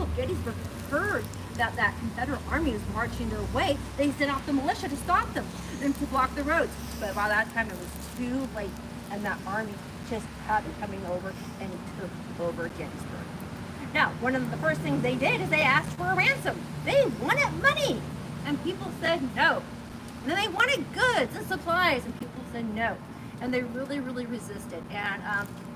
people of Gettysburg heard that that Confederate army was marching their way, they sent out the militia to stop them and to block the roads. But by that time, it was too late, and that army just kept coming over and took over Gettysburg. Now, one of the first things they did is they asked for a ransom. They wanted money, and people said no. And then they wanted goods and supplies, and people said no. And they really, really resisted. And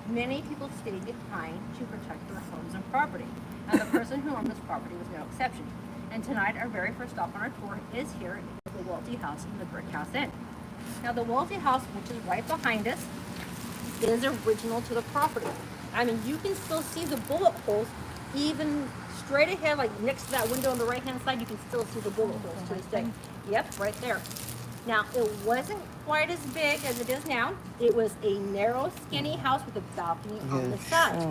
many people stayed behind to protect their homes and property. And the person who owned this property was no exception. And tonight, our very first stop on our tour is here at the Wily House in the Brick House Inn. Now, the Wily House, which is right behind us, is original to the property. I mean, you can still see the bullet holes even straight ahead, like next to that window on the right-hand side, you can still see the bullet holes to this day. Yep, right there. Now, it wasn't quite as big as it is now. It was a narrow, skinny house with a balcony on the side.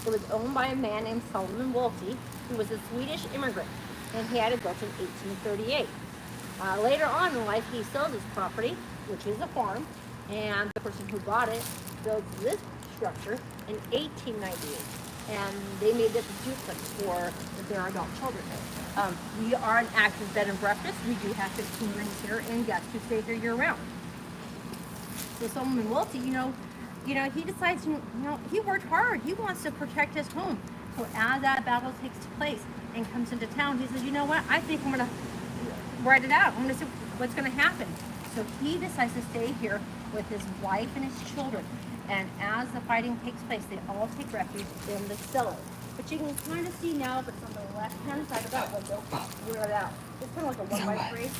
It was owned by a man named Solomon Wolke, who was a Swedish immigrant, and he had it built in 1838. Later on in life, he sold his property, which is a farm, and the person who bought it built this structure in 1898. And they made this a duplex for their adult children. We are an active bed and breakfast. We do have 15 rooms here and guests who stay here year round. So Solomon Wolke, he decides, he worked hard. He wants to protect his home. So as that battle takes place and comes into town, he says, you know what? I think I'm going to write it out. I'm going to see what's going to happen. So he decides to stay here with his wife and his children. And as the fighting takes place, they all take refuge in the cellar. But you can kind of see now, but it's on the left-hand side of that window, where that. It's kind of like a one-by-three.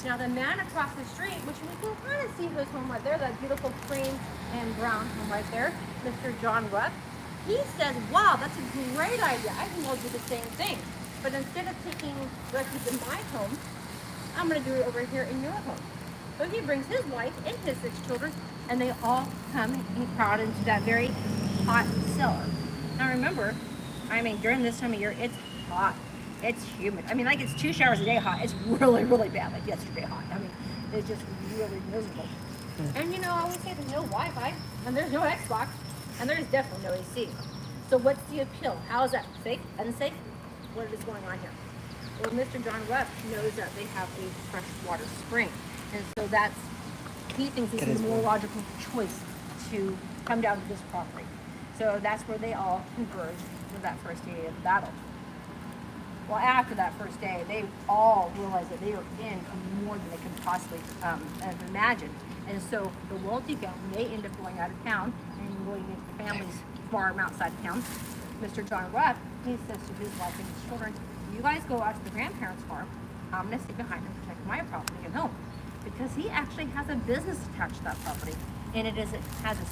Now the man across the street, which we can kind of see his home right there, that beautiful cream and brown home right there, Mr. John Rupp, he says, wow, that's a great idea. I can go do the same thing. But instead of taking refuge in my home, I'm going to do it over here in your home. So he brings his wife and his 6 children, and they all come and crowd into that very hot cellar. Now remember, during this time of year, it's hot. It's humid. Like it's 2 showers a day hot. It's really, really bad, like yesterday hot. It's just really miserable. And I always say there's no Wi-Fi, and there's no Xbox, and there's definitely no AC. So what's the appeal? How is that? Safe? Unsafe? What is going on here? Well, Mr. John Rupp knows that they have a freshwater spring. And so he thinks this is a more logical choice to come down to this property. So that's where they all converged for that first day of the battle. Well, after that first day, they all realized that they were in more than they could possibly imagine. And so the Wolke family, they end up going out of town and going into the family's farm outside of town. Mr. John Rupp, he says to his wife and his children, you guys go out to the grandparents' farm. I'm going to stay behind and protect my property and home. Because he actually has a business attached to that property, and he has a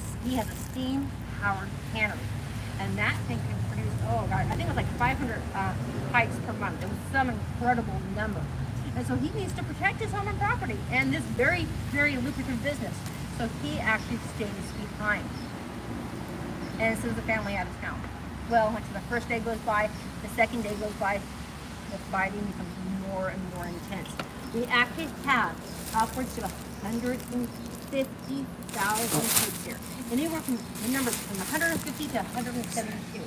steam-powered cannery, and that thing can produce, I think it was like 500 pikes per month. It was some incredible number, and so he needs to protect his home and property and this very, very lucrative business. So he actually stays behind and sends the family out of town. Well, like the first day goes by, the second day goes by, the fighting becomes more and more intense. We actually have upwards of 150,000 troops here. Anywhere from the numbers from 150 to 172.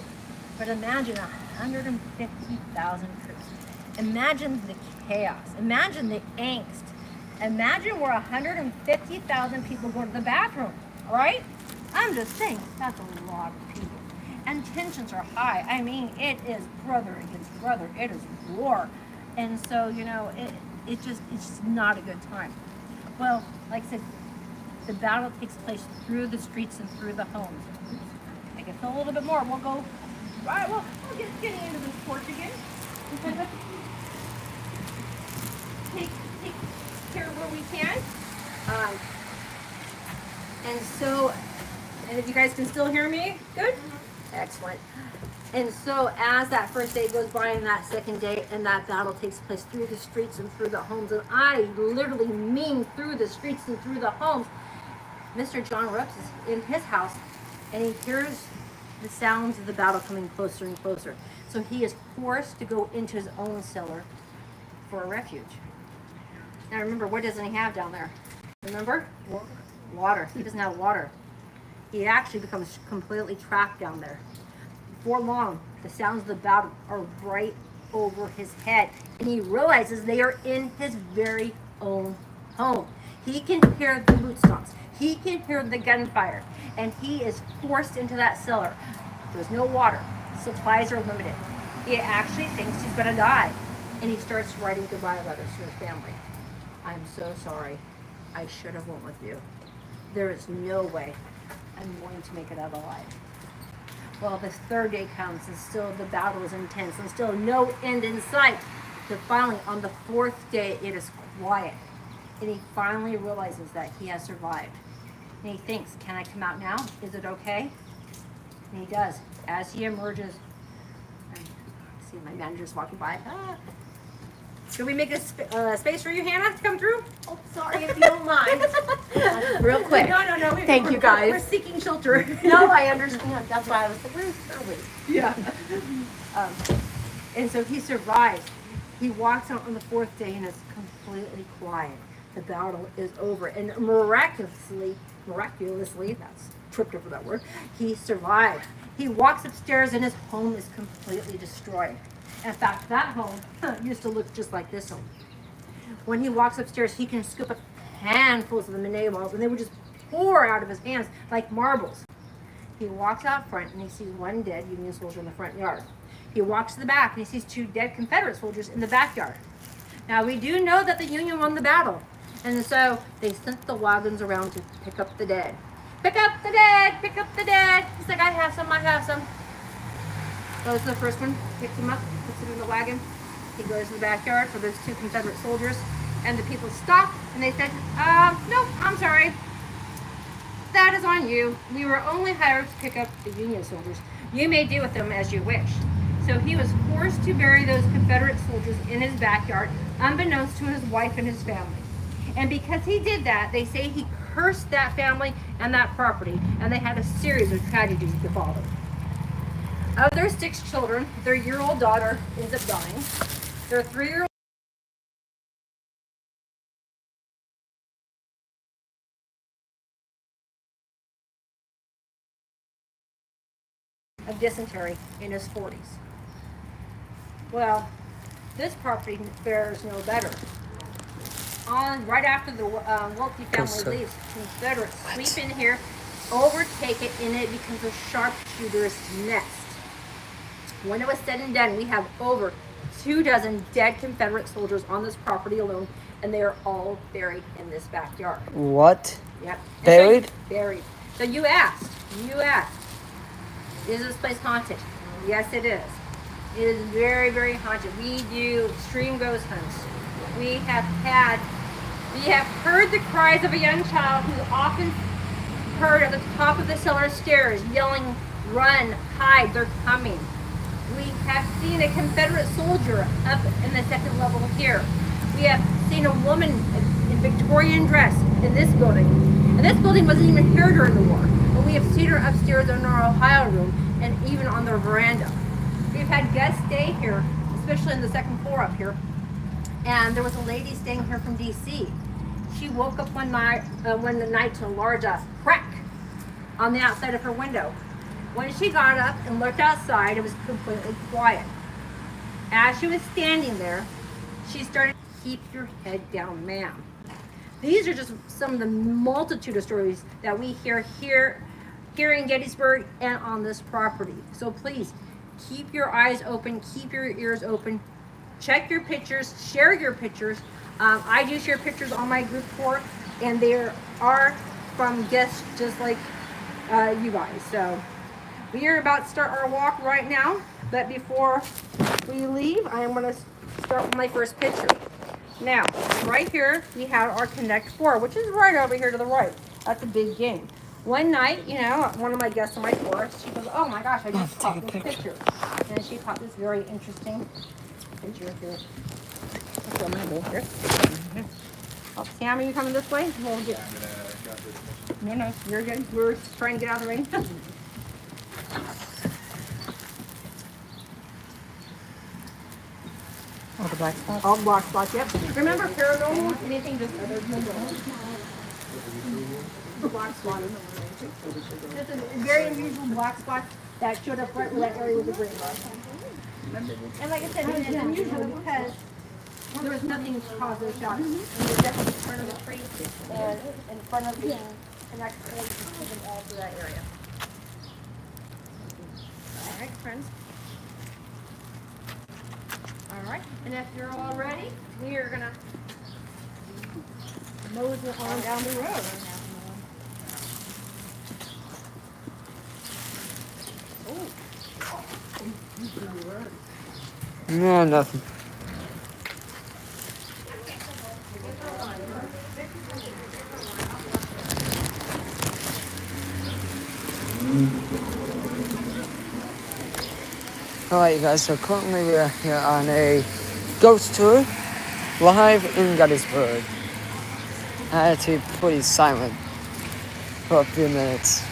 But imagine 150,000 troops. Imagine the chaos. Imagine the angst. Imagine where 150,000 people go to the bathroom, all right? I'm just saying, that's a lot of people. And tensions are high. It is brother against brother. It is war. And so, it's just not a good time. Well, like I said, the battle takes place through the streets and through the homes. I can fill a little bit more. We'll go, right, we'll get Jennie into this porch again. And kind of take care of where we can. And if you guys can still hear me, good? Excellent. And so as that first day goes by and that second day and that battle takes place through the streets and through the homes, and I literally mean through the streets and through the homes, Mr. John Rupp is in his house and he hears the sounds of the battle coming closer and closer. So he is forced to go into his own cellar for a refuge. Now remember, what doesn't he have down there? Remember? Water. He doesn't have water. He actually becomes completely trapped down there before long, the sounds of the battle are right over his head, and he realizes they are in his very own home. He can hear the boot stomps. He can hear the gunfire, and he is forced into that cellar. There's no water. Supplies are limited. He actually thinks he's going to die, and he starts writing goodbye letters to his family. I'm so sorry. I should have went with you. There is no way I'm going to make it out alive. Well, this third day comes, and still the battle is intense, and still no end in sight. But finally, on the fourth day, it is quiet, and he finally realizes that he has survived. And he thinks, can I come out now? Is it okay? And he does. As he emerges, see my manager's walking by. Should we make a space for you, Hannah, to come through? Oh, sorry, if you don't mind. Real quick. No. Thank you, guys. We're seeking shelter. No, I understand. That's why I was like, where's Shirley? Yeah. And so he survives. He walks out on the fourth day, and it's completely quiet. The battle is over, and miraculously, that's tripped over that word, he survived. He walks upstairs, and his home is completely destroyed. In fact, that home used to look just like this home. When he walks upstairs, he can scoop up handfuls of the Monet balls, and they would just pour out of his hands like marbles. He walks out front, and he sees one dead Union soldier in the front yard. He walks to the back, and he sees two dead Confederate soldiers in the backyard. Now, we do know that the Union won the battle, and so they sent the wagons around to pick up the dead. Pick up the dead! Pick up the dead! He's like, I have some. Goes to the first one, picks him up, puts him in the wagon. He goes to the backyard for those two Confederate soldiers, and the people stop, and they said, no, I'm sorry. That is on you. We were only hired to pick up the Union soldiers. You may do with them as you wish. So he was forced to bury those Confederate soldiers in his backyard, unbeknownst to his wife and his family. And because he did that, they say he cursed that family and that property, and they had a series of tragedies befall them. Of their 6 children, their year-old daughter ends up dying. Their 3-year-old of dysentery in his 40s. Well, this property fares no better. Right after the wealthy family leaves, Confederates sweep in here, overtake it, and it becomes a sharpshooter's nest. When it was said and done, we have over 24 dead Confederate soldiers on this property alone, and they are all buried in this backyard. What? Yep. Buried? So, buried. So you asked, is this place haunted? Yes, it is. It is very, very haunted. We do extreme ghost hunts. We have heard the cries of a young child who's often heard at the top of the cellar stairs yelling, run, hide, they're coming. We have seen a Confederate soldier up in the second level here. We have seen a woman in Victorian dress in this building. And this building wasn't even here during the war. But we have seen her upstairs in our Ohio room and even on their veranda. We've had guests stay here, especially in the second floor up here. And there was a lady staying here from D.C. She woke up one night to a large crack on the outside of her window. When she got up and looked outside, it was completely quiet. As she was standing there, she started, keep your head down, ma'am. These are just some of the multitude of stories that we hear here in Gettysburg and on this property. So please, keep your eyes open, keep your ears open, check your pictures, share your pictures. I do share pictures on my group board, and there are from guests just like you guys. So we are about to start our walk right now, but before we leave, I am going to start with my first picture. Now, right here, we have our Connect 4, which is right over here to the right. That's a big game. One night, one of my guests on my course, she goes, oh my gosh, I just caught this picture. And she caught this very interesting picture here. Let's go my bowl here. Oh, Sam, are you coming this way? We'll get... No, you're good. We're trying to get out of the rain. All the black spots? All the black spots, yep. Remember paranormal? Anything just other than black spot. This is very unusual black spots. that showed up right where that area was a grave was. And like I said, it's unusual because there was nothing to cause those shots. And there's definitely in front of the tree and in front of the excavation all through that area. All right, friends. All right, and if you're all ready, we are gonna mosey on down the road. No, nothing. Alright, you guys, so currently we're here on a ghost tour live in Gettysburg. I had to be pretty silent for a few minutes.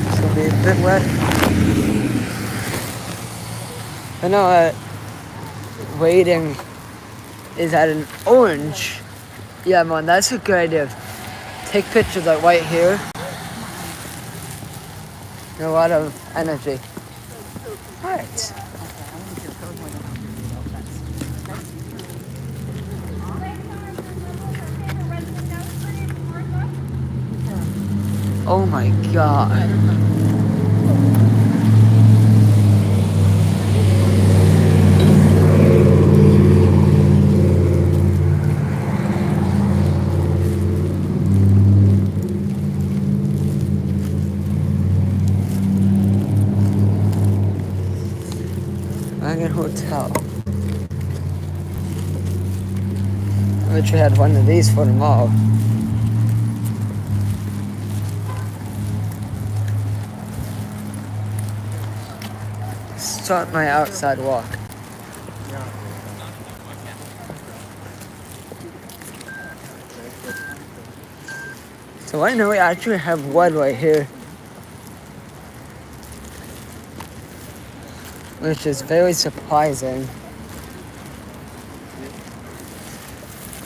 It's gonna be a bit wet. I know waiting is at an orange. Yeah, man, that's a good idea. Take pictures like right here. A lot of energy. Alright. Oh my god. Hotel. I wish we had one of these for tomorrow. Start my outside walk. So I know we actually have wood right here, which is very surprising.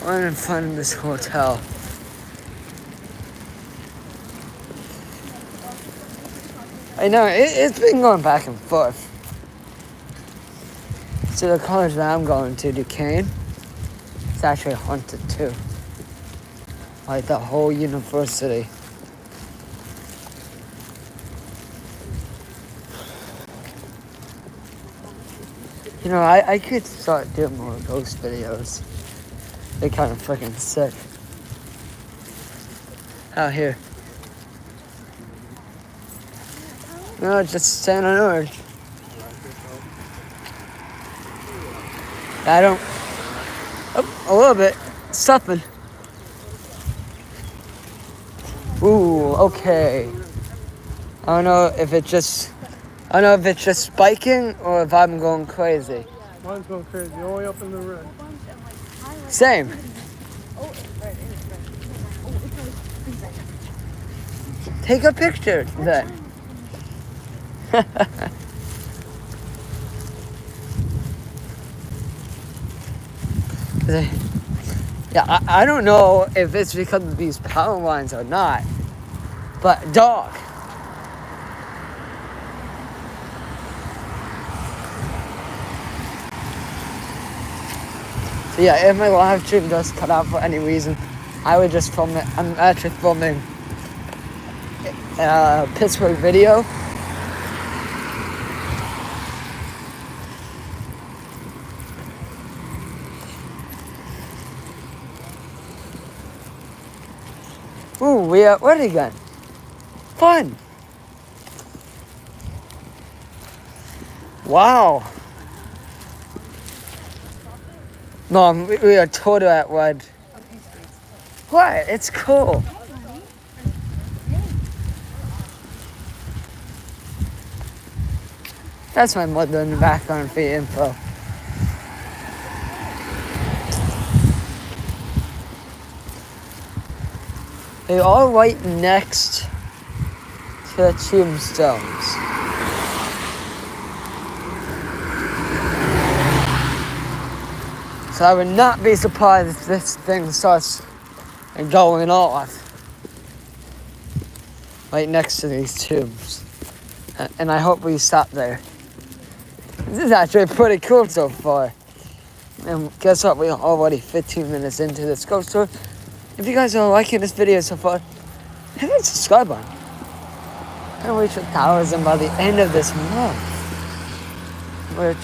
I'm in front of this hotel. I know, it's been going back and forth. So the college that I'm going to, Duquesne, it's actually haunted too. Like the whole university. You know, I could start doing more ghost videos. They're kind of freaking sick. Out here. No, just stand on orange. I don't. Oh, a little bit. Something. Ooh, okay. I don't know if it's just spiking or if I'm going crazy. Mine's going crazy, all the way up in the red. Same. Take a picture then. Yeah, I don't know if it's because of these power lines or not, but dog. So yeah, if my live stream does cut out for any reason, I would just film it. I'm actually filming a Pittsburgh video. Ooh, we are ready again. Fun. Wow. No, we are totally at wood. What? It's cool. That's my mother in the background for your info. They're all right next to the tombstones. So I would not be surprised if this thing starts going off right next to these tombs. And I hope we stop there. This is actually pretty cool so far. And guess what? We're already 15 minutes into this ghost tour. If you guys are liking this video so far, hit that subscribe button. And reach 1,000 by the end of this month. Which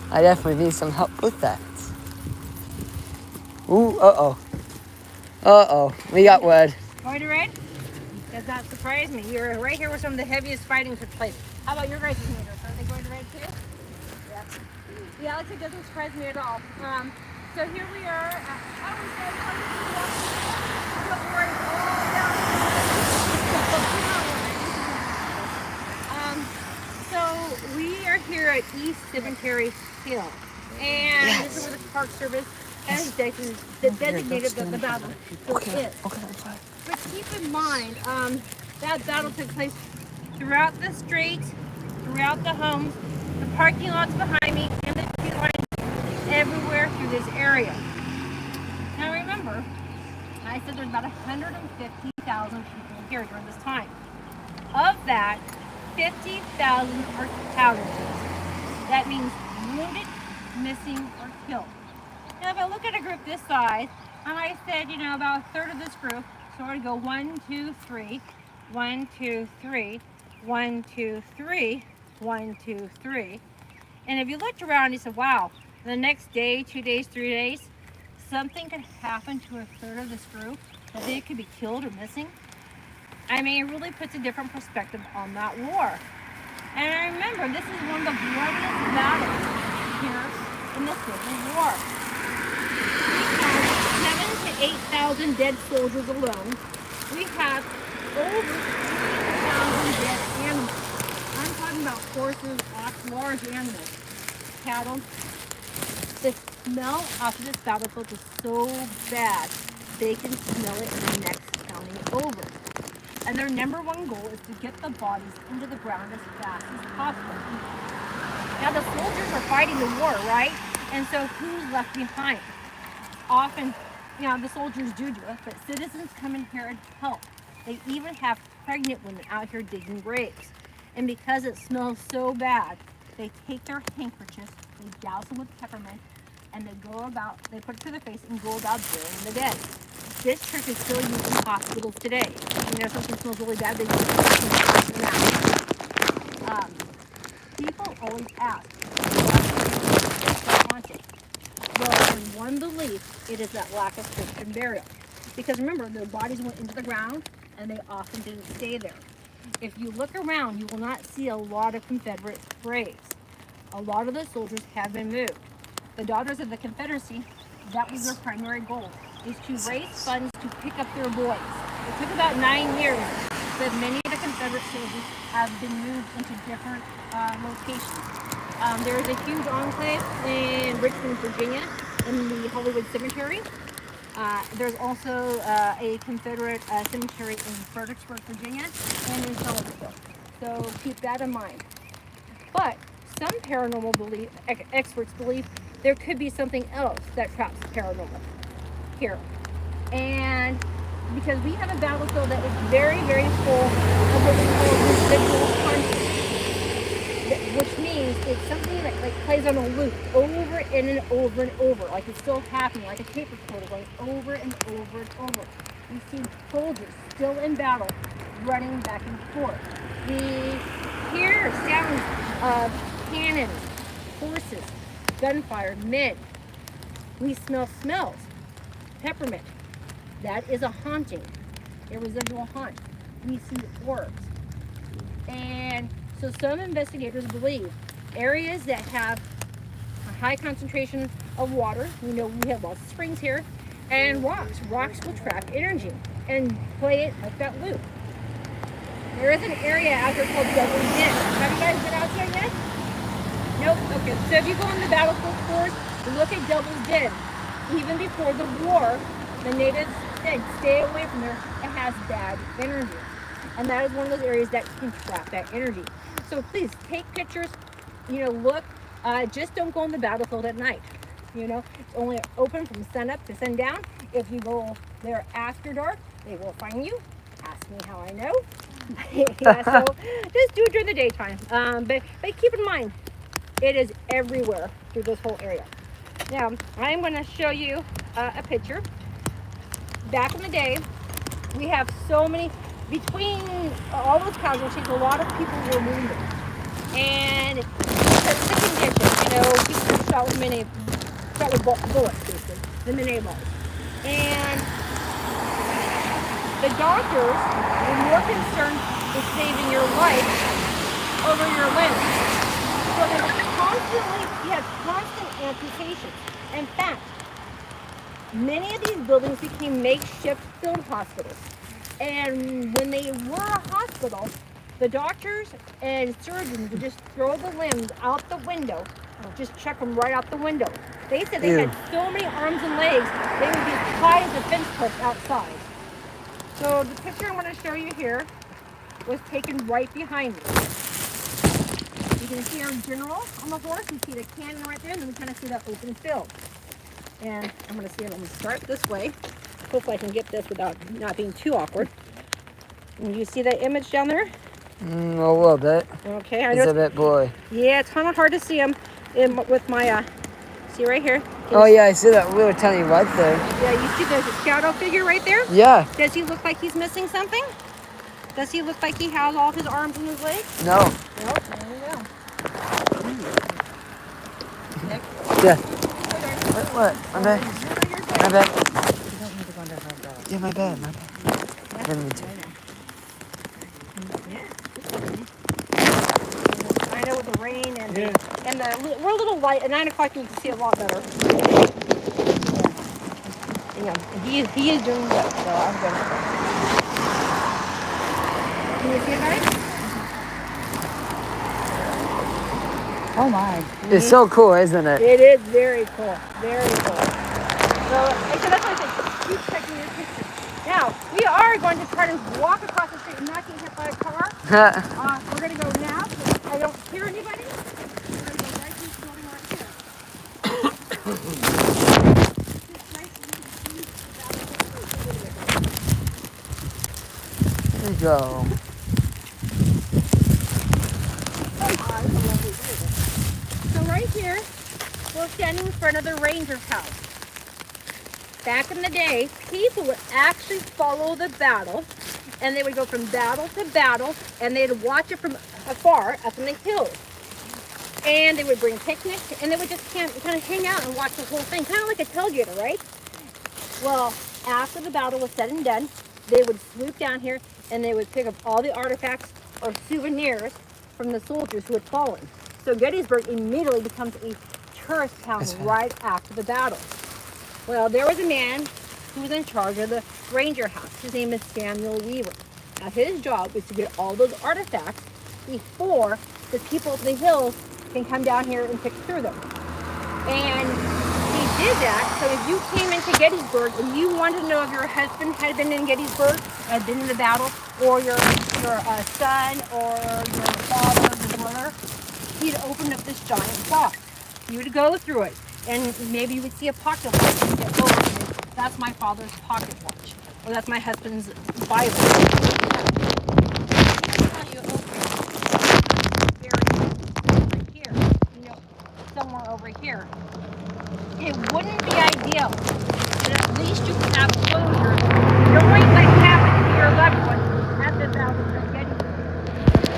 I definitely need some help with that. Ooh, uh-oh. Uh-oh, we got word. Going to red? Does that surprise me? You're right here where some of the heaviest fighting took place. How about your guys' meters? Are they going to red too? Yeah. Yeah, Alex, it doesn't surprise me at all. So here we are at, so we are here at East Cemetery Hill. And this is where the Park Service has designated the battle. Okay. But keep in mind, that battle took place throughout the street, throughout the homes, the parking lots behind me, and the tree lines everywhere through this area. Now remember, I said there's about 150,000 people here during this time. Of that, 50,000 are casualties. That means wounded, missing, or killed. Now if I look at a group this size, and I said, about a third of this group, so we're going to go 1, 2, 3, 1, 2, 3, 1, 2, 3, 1, 2, 3. And if you looked around, you said, wow, the next day, 2 days, 3 days, something could happen to a third of this group, that they could be killed or missing. I mean, it really puts a different perspective on that war. And I remember, this is one of the bloodiest battles here in the Civil War. We have 7,000 to 8,000 dead soldiers alone. We have over 3,000 dead animals. I'm talking about horses, ox, large animals, cattle. The smell after this battlefield is so bad, they can smell it in the next county over. And their number one goal is to get the bodies into the ground as fast as possible. Now the soldiers are fighting the war, right? And so who's left behind? Often, the soldiers do it, but citizens come in here and help. They even have pregnant women out here digging graves. And because it smells so bad, they take their handkerchiefs, they douse them with peppermint, and they put it to their face and go about burying the dead. This trick is still used in hospitals today. Something smells really bad, they use it in the mouth. People always ask, what's haunted? Well, in one belief, it is that lack of Christian burial. Because remember, their bodies went into the ground, and they often didn't stay there. If you look around, you will not see a lot of Confederate graves. A lot of the soldiers have been moved. The Daughters of the Confederacy, that was their primary goal, is to raise funds to pick up their boys. It took about 9 years, but many of the Confederate soldiers have been moved into different locations. There is a huge enclave in Richmond, Virginia, in the Hollywood Cemetery. There's also a Confederate cemetery in Gettysburg, Virginia, and in Charlottesville. So keep that in mind. But some paranormal experts believe there could be something else that traps the paranormal here. And because we have a battlefield that is very, very full of what we call residual haunting, which means it's something that plays on a loop over and over and over, like it's still happening, like a tape recorder going over and over and over. We see soldiers still in battle, running back and forth. We hear sounds of cannons, horses, gunfire, men. We smell smells, peppermint. That is a haunting, a residual haunt. We see orbs. And so some investigators believe areas that have a high concentration of water, we have lots of springs here, and rocks. Rocks will trap energy and play it like that loop. There is an area out here called Devil's Den. Have you guys been out here yet? Nope. Okay. So if you go on the battlefield course, look at Devil's Den. Even before the war, the natives said, stay away from there. It has bad energy. And that is one of those areas that can trap that energy. So please take pictures, look. just don't go on the battlefield at night. You know, it's only open from sunup to sundown. If you go there after dark, they will find you. Ask me how I know. Yeah, so just do it during the daytime. But keep in mind, it is everywhere through this whole area. Now, I'm going to show you a picture. Back in the day, we have so many, between all those casualties, a lot of people were wounded. And because of the condition, you know, people were shot with bullets, basically, the mini balls. And the doctors were more concerned with saving your life over your limbs. So they were you had constant amputations. In fact, many of these buildings became makeshift field hospitals. And when they were a hospital, the doctors and surgeons would just throw the limbs out the window, just chuck them right out the window. They said they had so many arms and legs, they would be as high as a fence post outside. So the picture I'm going to show you here was taken right behind me. You can see our general on the horse. You see the cannon right there, and then we kind of see that open field. And I'm going to see it. I'm going to start this way. Hopefully I can get this without not being too awkward. And you see that image down there? A little bit. Okay. I It's know a bit blurry. Yeah, it's kind of hard to see him with my, see right here? Oh, yeah, I see that little tiny right there. Yeah, you see there's a shadow figure right there? Yeah. Does he look like he's missing something? Does he look like he has all of his arms and his legs? No. Nope, there we go. Yeah. What? My bad. My bad. Yeah, my bad. I didn't mean to. I know with the rain and we're a little light. At 9 o'clock you can see a lot better. Yeah, he is doing good, so I'm good. Can you see it, guys? Oh my. It's so cool, isn't it? It is very cool. Very cool. So, actually, that's why I said keep checking your pictures. Now, we are going to try to walk across the street and not get hit by a car. We're going to go now. I don't hear anybody. We're going to go right through this building right here. There you go. So right here, we're standing in front of the ranger's house. Back in the day, people would actually follow the battle, and they would go from battle to battle, and they'd watch it from afar up in the hills. And they would bring picnics, and they would just kind of hang out and watch the whole thing, kind of like a tailgater, right? Well, after the battle was said and done, they would swoop down here, and they would pick up all the artifacts or souvenirs from the soldiers who had fallen. So Gettysburg immediately becomes a tourist town right after the battle. Well, there was a man who was in charge of the ranger house. His name is Samuel Weaver. Now, his job was to get all those artifacts before the people of the hills can come down here and pick through them. And he did that, so if you came into Gettysburg and you wanted to know if your husband had been in Gettysburg, had been in the battle, or your son, or your father, your brother, he'd open up this giant box. You would go through it, and maybe you would see a pocket watch. And say, oh, that's my father's pocket watch, or that's my husband's Bible. Somewhere over here. It wouldn't be ideal, but at least you could have closure knowing what happened to your loved one at the Battle of Gettysburg.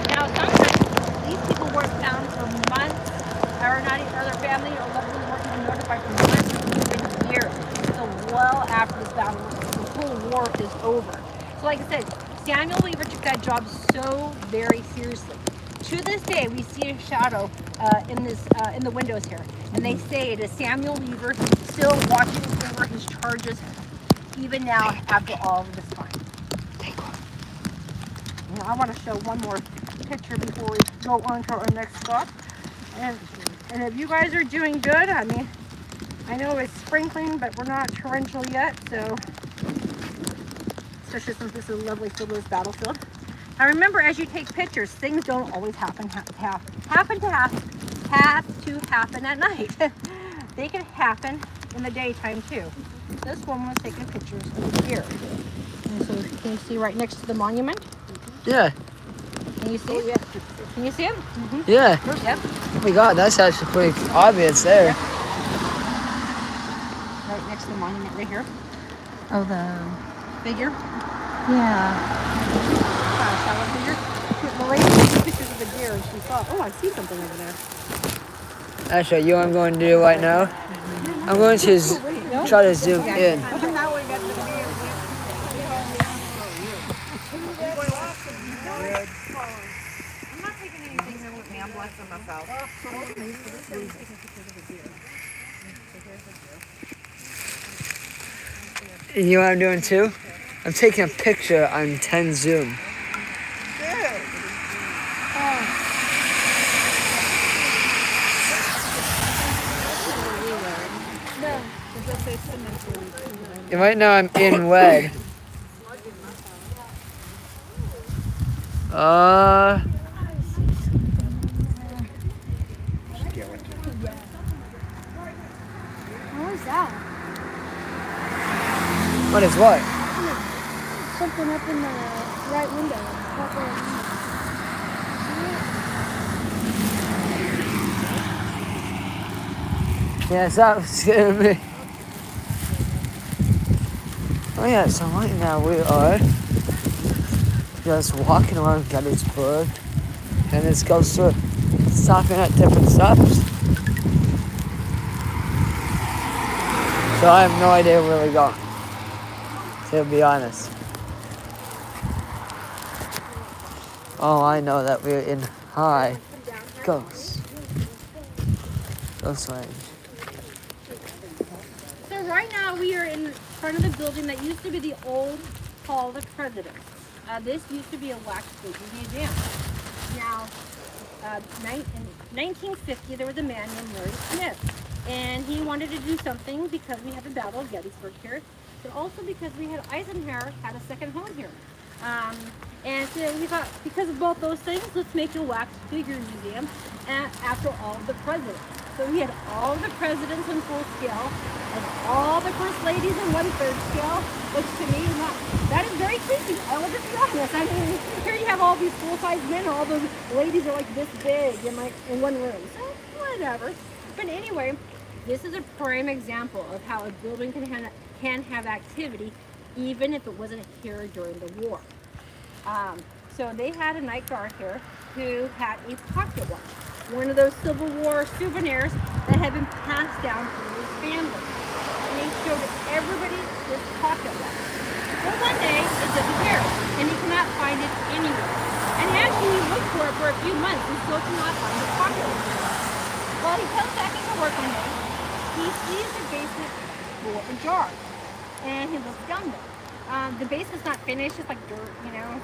Now, sometimes these people weren't found for months, or not even their family or loved ones weren't even notified for months, even years. So well after this battle, the whole war is over. So like I said, Samuel Weaver took that job so very seriously. To this day, we see a shadow in the windows here, and they say it is Samuel Weaver still watching over his charges, even now after all of this time. Now, I want to show one more picture before we go on to our next stop. And if you guys are doing good, I mean, I know it's sprinkling, but we're not torrential yet, so especially since this is a lovely Civil battlefield. Now remember, as you take pictures, things don't always happen to happen. have to happen at night. They can happen in the daytime too. This woman was taking pictures of the deer. And so can you see right next to the monument? Yeah. Can you see? Oh, yeah. Can you see him? Mm-hmm. Yeah. Yep. Oh my God, that's actually pretty obvious there. Yep. Right next to the monument, right here. Oh, the Figure. yeah. Solid figure. The lady took pictures of the deer and she thought, oh, I see something over there. Actually, you know what I'm going to do right now? I'm going to try to zoom in. I'm not taking anything here with me. I'm blessing myself. You know what I'm doing too? I'm taking a picture on 10 zoom. And right now I'm in red. What is that? What is what? Something up in the right window. Yes, that was scaring me. Oh yeah, so right now we are just walking around Gettysburg, and this goes through stopping at different stops. So I have no idea where we're going, to be honest. Oh, I know that we're in high ghost range. So right now we are in front of the building that used to be the old Hall of Presidents. This used to be a wax figure museum. Now, in 1950, there was a man named Murray Smith, and he wanted to do something because we had the Battle of Gettysburg here, but also because we had Eisenhower had a second home here. And so we thought, because of both those things, let's make a wax figure museum after all of the presidents. So we had all of the presidents in full scale and all the first ladies in 1/3 scale, which to me, that is very creepy. I will just be honest. I mean, here you have all these full-size men, and all those ladies are like this big in one room. So whatever. But anyway, this is a prime example of how a building can have activity, even if it wasn't here during the war. So they had a night guard here who had a pocket watch, one of those Civil War souvenirs that had been passed down through his family. And they showed everybody this pocket watch. Well, one day it disappeared, and he could not find it anywhere. And actually, he looked for it for a few months and still could not find the pocket watch. Well, he comes back into work one day. He sees the basement door ajar, and he looks down there. The basement's not finished, it's like dirt,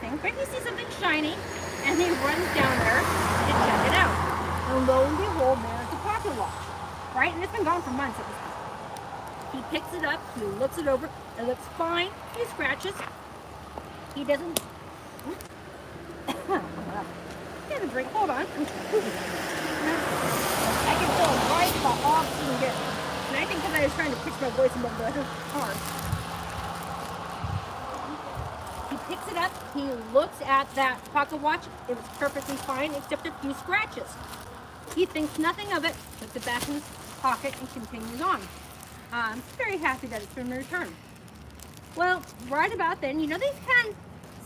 thing. But he sees something shiny, and he runs down there to check it out. And lo and behold, there's the pocket watch, right? And it's been gone for months at this point. He picks it up, he looks it over, it looks fine. He scratches. He doesn't. Get a drink. Hold on. I can feel a right spot off and get. And I think because I was trying to pitch my voice above the car. He picks it up, he looks at that pocket watch, it was perfectly fine except a few scratches. He thinks nothing of it, puts it back in his pocket and continues on. I'm very happy that it's been returned. Well, right about then, they've had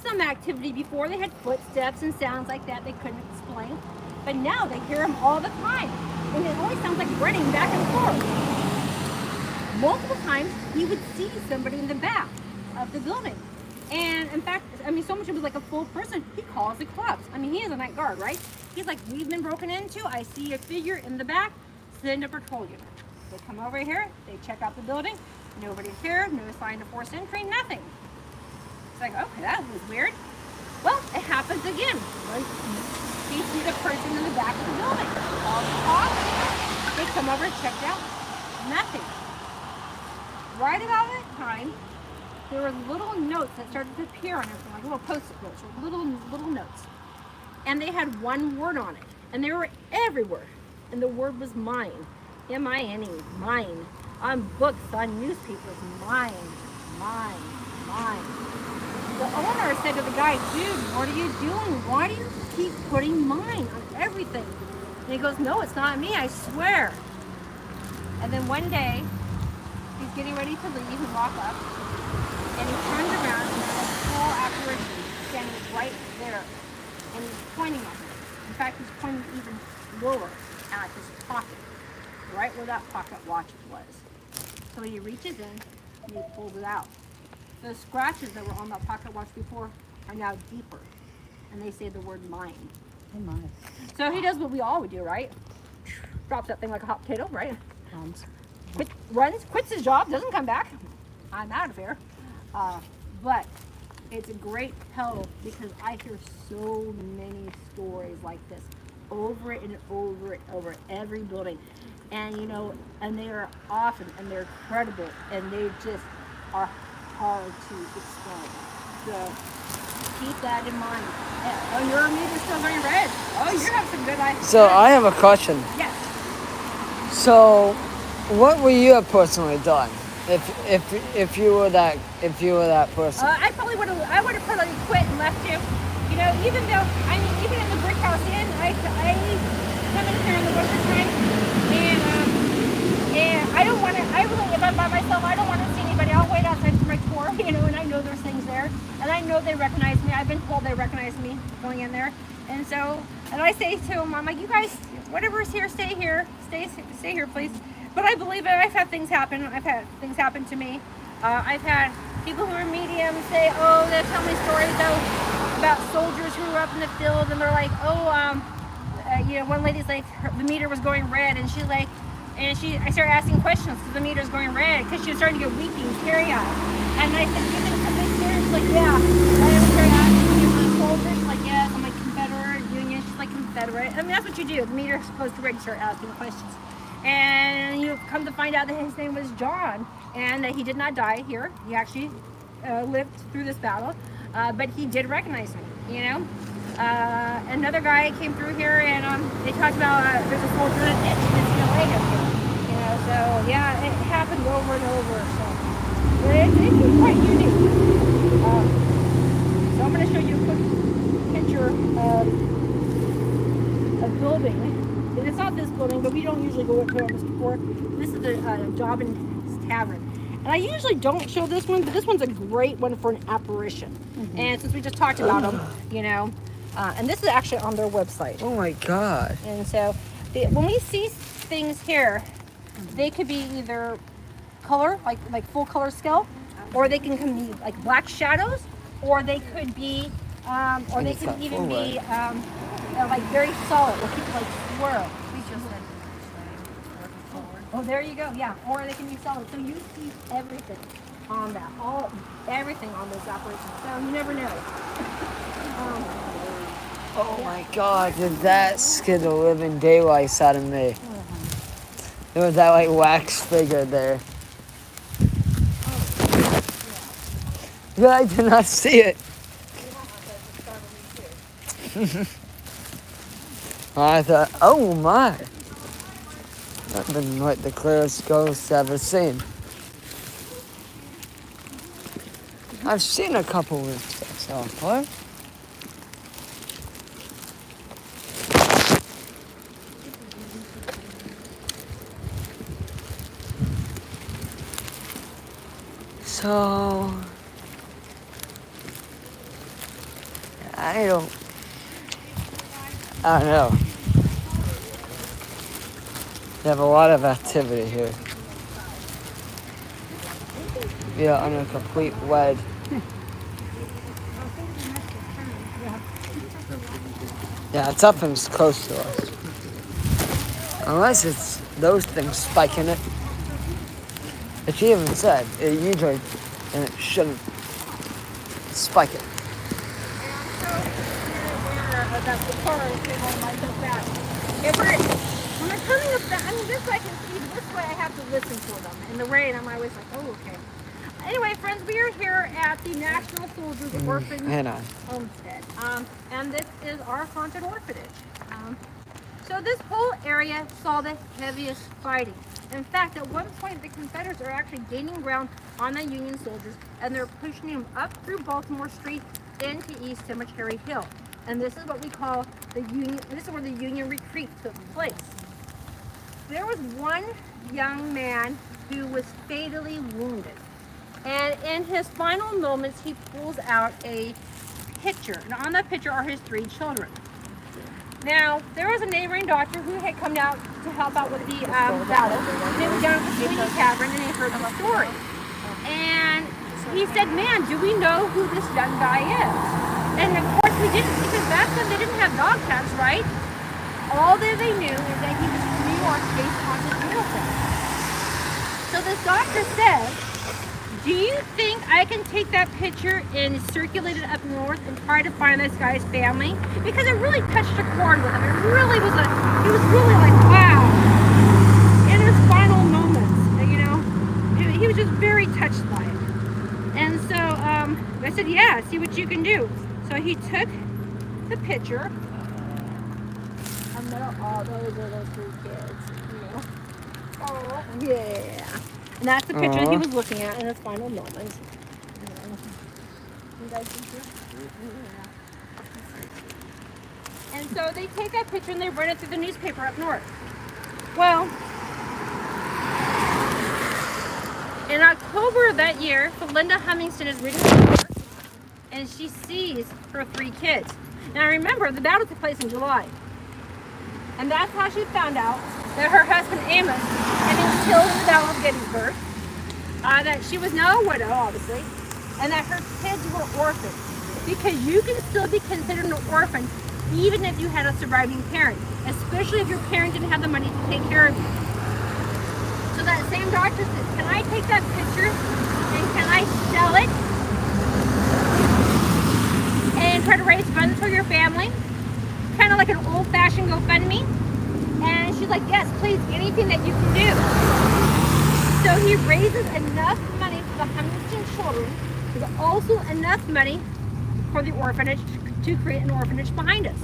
some activity before. They had footsteps and sounds like that they couldn't explain. But now they hear them all the time. And it always sounds like running back and forth. Multiple times, he would see somebody in the back of the building. And in fact, so much it was like a full person. He calls the cops. He is a night guard, right? He's like, we've been broken into. I see a figure in the back. Send a patrol unit. They come over here. They check out the building. Nobody's here. No sign of forced entry. Nothing. It's like, okay, that was weird. Well, it happens again. He sees the person in the back of the building. Calls the cops. They come over, check it out. Nothing. Right about that time, there were little notes that started to appear on everything, like little post-it notes, or little notes. And they had one word on it. And they were everywhere. and the word was mine. M-I-N-E, mine. On books, on newspapers, mine, mine, mine. The owner said to the guy, dude, what are you doing? Why do you keep putting mine on everything? And he goes, no, it's not me, I swear. And then one day, he's getting ready to leave and walk up, and he turns around and there's a full apparition standing right there, and he's pointing at him. In fact, he's pointing even lower at his pocket, right where that pocket watch was. So he reaches in and he pulls it out. The scratches that were on that pocket watch before are now deeper, and they say the word mine. Oh my. So he does what we all would do, right? Drops that thing like a hot potato, right? Runs, quits his job, doesn't come back. I'm out of here. But it's a great tell because I hear so many stories like this over and over and over every building. And you know, and they are often and they're credible and they just are hard to explain. So keep that in mind. Oh, your meter's still very red. Oh, you have some good ideas. So I have a question. Yes. So, what would you have personally done if you were that person? I probably would have. I would have probably quit and left too. You know, even though even in the brick house inn, I come in here in the winter time, and I don't want to. I really, if I'm by myself, I don't want to see anybody. I'll wait outside for my tour, you know, and I know there's things there, and I know they recognize me. I've been told they recognize me going in there, and so, and I say to them, I'm like, you guys, whatever's here, stay here, stay here, please. But I believe it. I've had things happen. I've had things happen to me. I've had people who are mediums say, oh, they tell me stories about soldiers who were up in the field, and they're like, oh, you know, one lady's like, the meter was going red, and she's like, I started asking questions because the meter's going red, because she was starting to get weepy and teary-eyed. And I said, you think something serious? She's like, yeah. And I started asking, you for soldiers? She's like, yes. I'm like, Confederate, Union? She's like, Confederate. I mean, that's what you do. The meter goes to red, you start asking questions. And you come to find out that his name was John, and that he did not die here. He actually lived through this battle, but he did recognize me, you know. Another guy came through here, and they talked about there's a soldier that it's in LA up here, you know. So yeah, it happened over and over. So it's quite unique. So I'm going to show you a quick picture of a building. And it's not this building, but we don't usually go into this before. This is the Dobbin's Tavern. And I usually don't show this one, but this one's a great one for an apparition. Mm-hmm. And since we just talked about them, you know, and this is actually on their website. Oh my God. And so when we see things here, they could be either color, like full color scale, or they can be like black shadows, or they could be, or they could even be like very solid, or people like swirl. Oh, there you go. Yeah, or they can be solid. So you see everything on that, everything on those operations. So you never know. Oh my God, did that scare the living daylights out of me. There was that like wax figure there. But I did not see it. I thought, oh my. That's been like the clearest ghost I've ever seen. I've seen a couple with so far. So I don't know. They have a lot of activity here. We are on a complete wedge. Yeah, something's close to us. Unless it's those things spiking it. As she even said, it usually, and it shouldn't spike it. That's the cars came on my back. When they're coming up that, I mean, this way I can see, but this way I have to listen to them. In the rain, I'm always like, oh, okay. Anyway, friends, we are here at the National Soldiers Orphanage Homestead. And this is our haunted orphanage. So this whole area saw the heaviest fighting. In fact, at one point, the Confederates are actually gaining ground on the Union soldiers, and they're pushing them up through Baltimore Street into East Cemetery Hill. And this is what we call the Union, this is where the Union retreat took place. There was one young man who was fatally wounded. And in his final moments, he pulls out a picture. And on that picture are his 3 children. Now, there was a neighboring doctor who had come out to help out with the battle. They were down at the Sweeney Tavern and they heard the story. And he said, man, do we know who this young guy is? And of course we didn't, because back then they didn't have dog tags, right? All that they knew is that he was from New York based on his uniform. So this doctor said, do you think I can take that picture and circulate it up north and try to find this guy's family? Because it really touched a chord with him. It really was he was really like, wow. In his final moments, you know, he was just very touched by it. And so I said, yeah, see what you can do. So he took the picture. Oh, those are those 3 kids, you know. Oh, yeah. And that's the picture that he was looking at in his final moments. You guys can see? Yeah. And so they take that picture and they run it through the newspaper up north. Well, in October of that year, Belinda Humiston is reading the paper and she sees her 3 kids. Now remember, the battle took place in July. And that's how she found out that her husband Amos had been killed in the Battle of Gettysburg, that she was now a widow, obviously, and that her kids were orphans. Because you can still be considered an orphan even if you had a surviving parent, especially if your parent didn't have the money to take care of you. So that same doctor said, can I take that picture and can I sell it and try to raise funds for your family? Kind of like an old-fashioned GoFundMe. And she's like, yes, please, anything that you can do. So he raises enough money for the Humiston children. There's also enough money for the orphanage to create an orphanage behind us.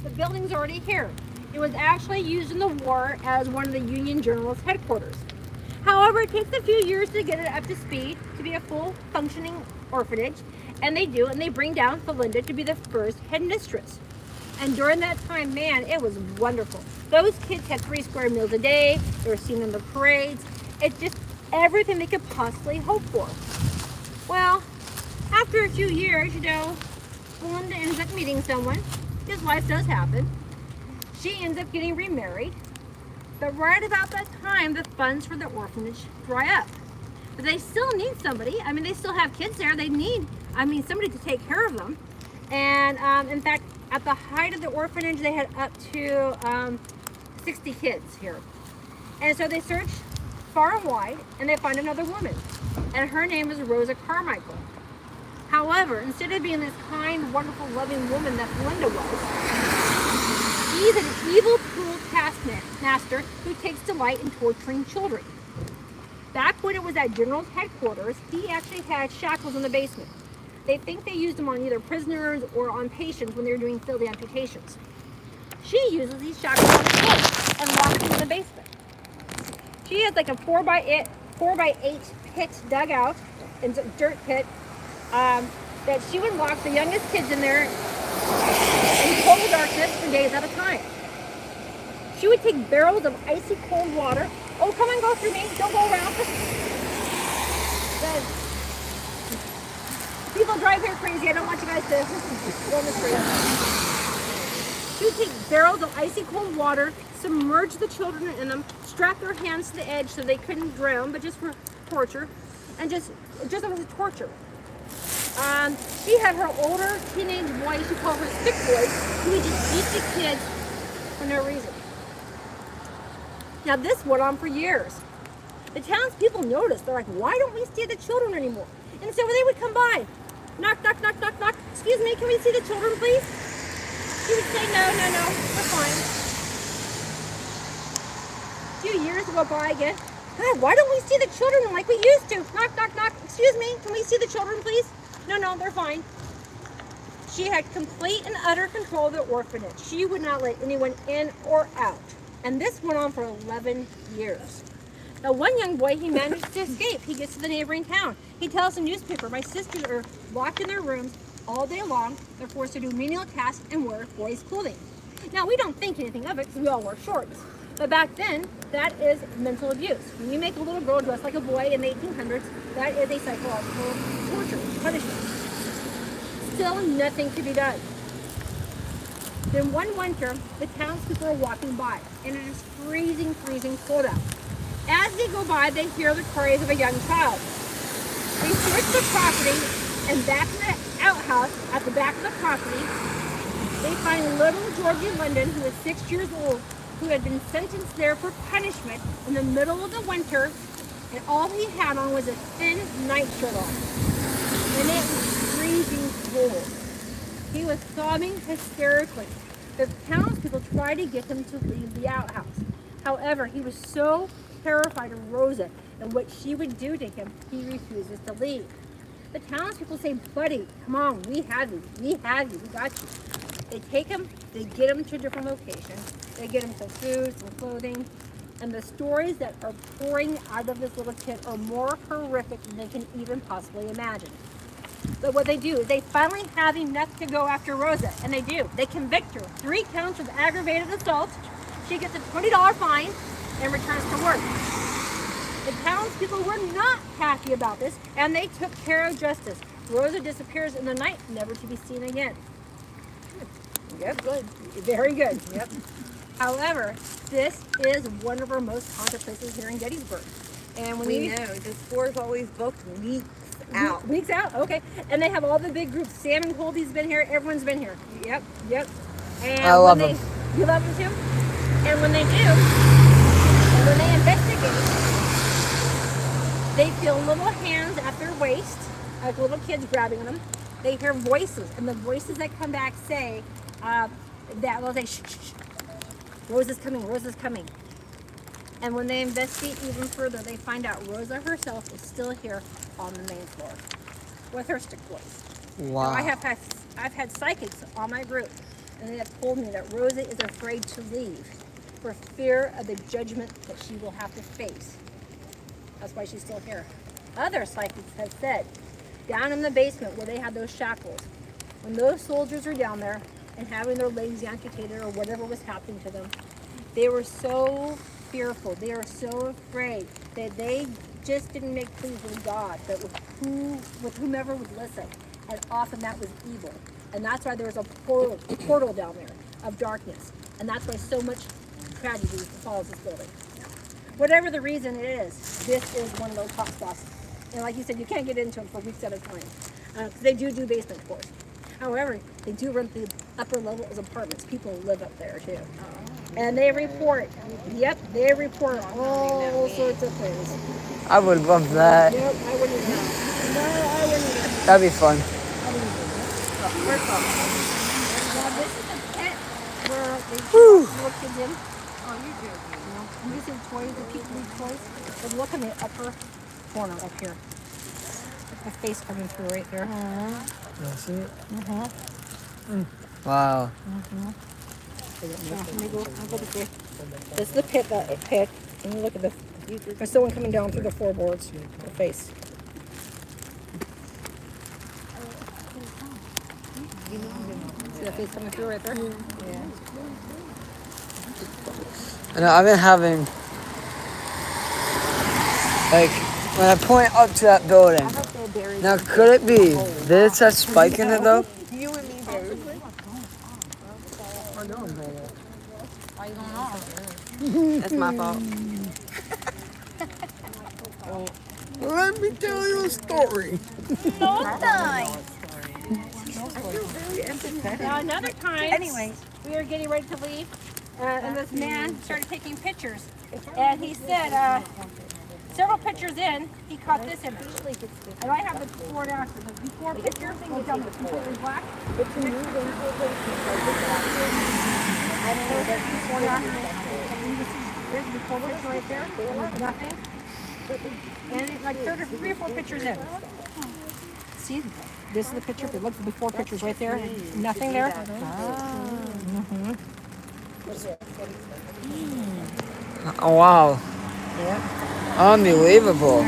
The building's already here. It was actually used in the war as one of the Union General's headquarters. However, it takes a few years to get it up to speed to be a full functioning orphanage. And they do, and they bring down Belinda to be the first headmistress. And during that time, man, it was wonderful. Those kids had 3 square meals a day. They were seen in the parades. It's just everything they could possibly hope for. Well, after a few years, you know, Belinda ends up meeting someone. His life does happen. She ends up getting remarried. But right about that time, the funds for the orphanage dry up. But they still need somebody. I mean, they still have kids there. They need, somebody to take care of them. And in fact, at the height of the orphanage, they had up to 60 kids here. And so they search far and wide, and they find another woman. And her name was Rosa Carmichael. However, instead of being this kind, wonderful, loving woman that Belinda was, she's an evil, cruel taskmaster who takes delight in torturing children. Back when it was at General's headquarters, he actually had shackles in the basement. They think they used them on either prisoners or on patients when they were doing field amputations. She uses these shackles on the floor and locks them in the basement. She has like a 4x8 pit dug out, in a dirt pit, that she would lock the youngest kids in there in total darkness for days at a time. She would take barrels of icy cold water. Oh, come and go through me. Don't go around. People drive here crazy. I don't want you guys to go on the street. She would take barrels of icy cold water, submerge the children in them, strap their hands to the edge so they couldn't drown, but just for torture, and just as a torture. She had her older teenage boy, she called her stick boys, who would just beat the kids for no reason. Now this went on for years. The townspeople noticed. They're like, why don't we see the children anymore? And so they would come by. Knock, knock, knock, knock, knock. Excuse me, can we see the children, please? She would say, no, we're fine. A few years go by again. God, why don't we see the children like we used to? Knock, knock, knock. Excuse me, can we see the children, please? No, they're fine. She had complete and utter control of the orphanage. She would not let anyone in or out. And this went on for 11 years. Now, one young boy, he managed to escape. He gets to the neighboring town. He tells the newspaper, my sisters are locked in their rooms all day long. They're forced to do menial tasks and wear boys' clothing. Now, we don't think anything of it because we all wear shorts. But back then, that is mental abuse. When you make a little girl dress like a boy in the 1800s, that is a psychological torture, punishment. Still, nothing could be done. Then one winter, the townspeople are walking by, and it is freezing, freezing cold out. As they go by, they hear the cries of a young child. They search the property, and back in the outhouse, at the back of the property, they find little Georgie London, who is 6 years old, who had been sentenced there for punishment in the middle of the winter, and all he had on was a thin nightshirt on. And it was freezing cold. He was sobbing hysterically. The townspeople tried to get him to leave the outhouse. However, he was so terrified of Rosa and what she would do to him, he refuses to leave. The townspeople say, buddy, come on, we have you, we got you. They take him, they get him to a different location, they get him some food, some clothing, and the stories that are pouring out of this little kid are more horrific than they can even possibly imagine. But what they do is they finally have enough to go after Rosa, and they do. They convict her. 3 counts of aggravated assault. She gets a $20 fine and returns to work. The townspeople were not happy about this, and they took care of justice. Rosa disappears in the night, never to be seen again. Yep, good. Very good. Yep. However, this is one of our most haunted places here in Gettysburg. And when We know. The store's always booked weeks out. Weeks out, okay. And they have all the big groups. Sam and Colby's been here. Everyone's been here. Yep. And I love them. You love them too? And when they do, and when they investigate, they feel little hands at their waist, like little kids grabbing them. They hear voices, and the voices that come back say that they'll say, shh, shh, shh. Rosa's coming, Rosa's coming. And when they investigate even further, they find out Rosa herself is still here on the main floor with her stick boys. Wow. Now, I've had psychics on my group, and they have told me that Rosa is afraid to leave for fear of the judgment that she will have to face. That's why she's still here. Other psychics have said, down in the basement where they had those shackles, when those soldiers are down there and having their legs amputated or whatever was happening to them, they were so fearful, they were so afraid that they just didn't make pleas with God, but with whomever would listen. And often that was evil. And that's why there was a portal down there of darkness. And that's why so much tragedy befalls this building. Whatever the reason it is, this is one of those hot spots. And like you said, you can't get into them for weeks at a time. They do basement tours. However, they do rent the upper level as apartments. People live up there too. And they report, they report all sorts of things. I would love that. Yep, I wouldn't even know. No, I wouldn't even know. That'd be fun. Now, this is the pit where they put little kids in. Oh, you do. You know, and these are toys, the people need toys. But look in the upper corner up here. The face coming through right there. You see it? Wow. Let me go this way. This is the pit. And you look at there's someone coming down through the floorboards. The face. See that face coming through right there? Yeah. And I've been having, like, when I point up to that building, now could it be this that's spiking it though? You and me, baby. I know I'm going there. Why you going off? That's my fault. Let me tell you a story. Now another time, we were getting ready to leave, and this man started taking pictures. And he said, several pictures in, he caught this image. And I have the before and after. The before picture thing is on the completely black. I don't know, there's before and after. And you can see there's the before picture right there. There's nothing. And like 3 or 4 pictures in. see, this is the picture. If you look, the before picture's right there. Nothing there. Oh, wow. Yeah. Unbelievable.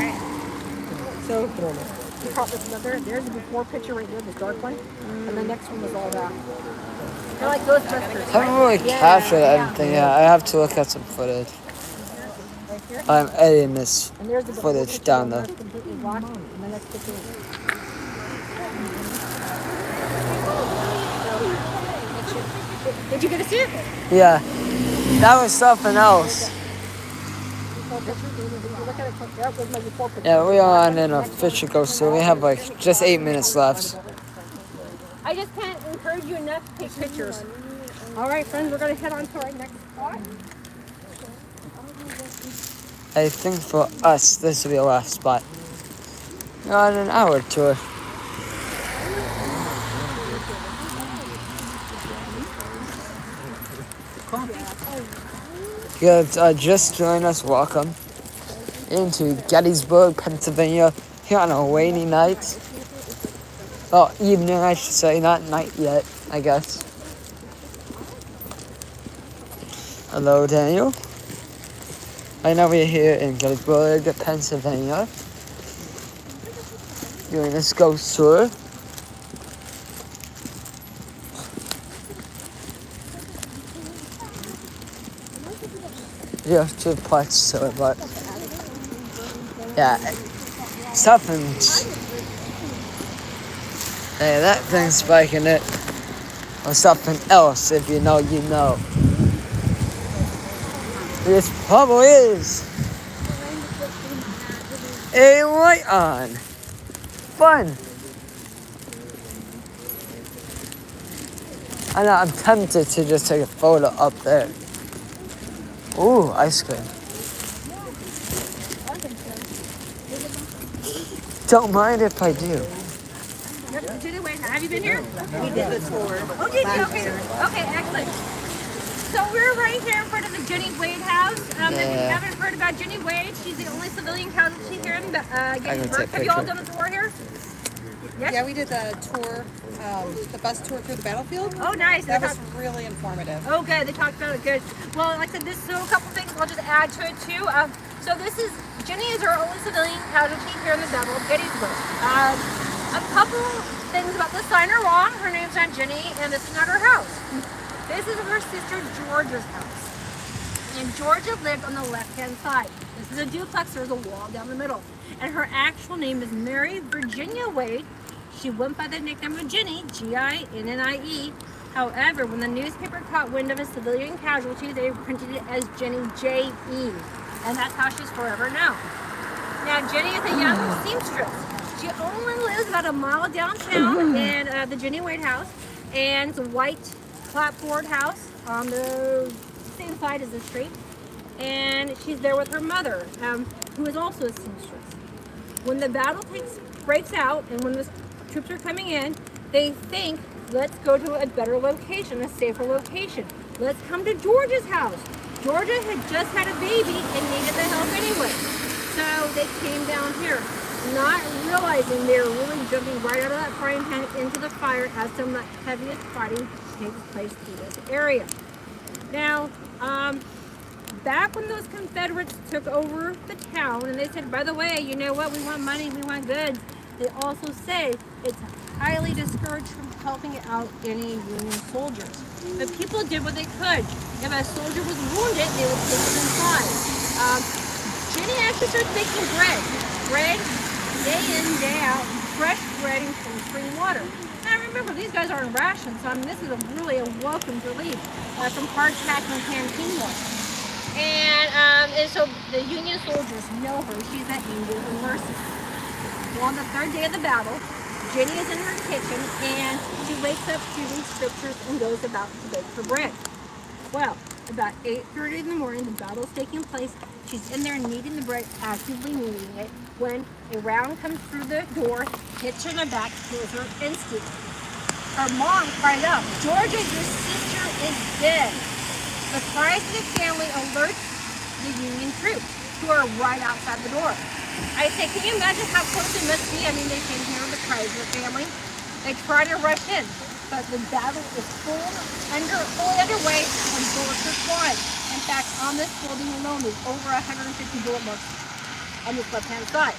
So, you caught this another. There's the before picture right there, the dark one. And the next one was all that. They're like Ghostbusters. I haven't really captured anything yet. I have to look at some footage. I'm editing this And there's the footage down though. completely black. And the next picture is Did you get to see it? Yeah, that was something else. Yeah, we are on an official ghost tour. We have like just 8 minutes left. I just can't encourage you enough to take pictures. All right, friends, we're going to head on to our next spot. I think for us, this will be the last spot. We're on an hour tour. If you just joined us, welcome into Gettysburg, Pennsylvania, here on a rainy night. Well, evening, I should say, not night yet, I guess. Hello, Daniel. Right now we're here in Gettysburg, Pennsylvania, doing this ghost tour. You have 2 parts to it, but yeah, something's. Hey, that thing's spiking it, or something else. If you know, you know. This probably is a light on. Fun. I know, I'm tempted to just take a photo up there. Ooh, ice cream. Don't mind if I do. Yep, Jennie Wade, have you been here? We did the tour. Oh, did you? Okay. Okay, excellent. So we're right here in front of the Jennie Wade House. If you haven't heard about Jennie Wade, she's the only civilian casualty here in Gettysburg. Have you all done a tour here? Yes? Yeah, we did the tour, the bus tour through the battlefield. Oh, nice. That was really informative. Oh, good. They talked about it. Good. Well, like I said, so a couple things I'll just add to it too. So Jennie is our only civilian casualty here in the Battle of Gettysburg. A couple things about this sign are wrong. Her name's not Jennie, and this is not her house. This is her sister Georgia's house. And Georgia lived on the left-hand side. This is a duplex. There's a wall down the middle. And her actual name is Mary Virginia Wade. She went by the nickname of Jennie, G-I-N-N-I-E. However, when the newspaper caught wind of a civilian casualty, they printed it as Jennie J.E. And that's how she's forever known. Now, Jennie is a young seamstress. She only lives about a mile downtown in the Jennie Wade House. And it's a white clapboard house on the same side as the street. And she's there with her mother, who is also a seamstress. When the battle breaks out and when the troops are coming in, they think, let's go to a better location, a safer location. Let's come to Georgia's house. Georgia had just had a baby and needed the help anyway. So they came down here, not realizing they were really jumping right out of that frying pan into the fire as some of the heaviest fighting takes place through this area. Now, back when those Confederates took over the town and they said, by the way, you know what, we want money, we want goods, they also say it's highly discouraged from helping out any Union soldiers. But people did what they could. If a soldier was wounded, they would take him inside. Jennie actually started making bread. Bread, day in, day out, fresh bread and cold spring water. Now remember, these guys are on rations, so I mean, this is really a welcome relief from hardtack and canteen work. And so the Union soldiers know her. She's an angel of mercy. Well, on the third day of the battle, Jennie is in her kitchen and she wakes up to these scriptures and goes about to bake her bread. Well, about 8:30 in the morning, the battle's taking place. She's in there kneading the bread, actively kneading it, when a round comes through the door, hits her in the back, kills her instantly. Her mom cries out, Georgia, your sister is dead. The cries of the family alerts the Union troops, who are right outside the door. I said, can you imagine how close it must be? I mean, they came here with the Chrysler family. They tried to rush in, but the battle is fully underway and bullets are flying. In fact, on this building alone, there's over 150 bullet marks on this left-hand side.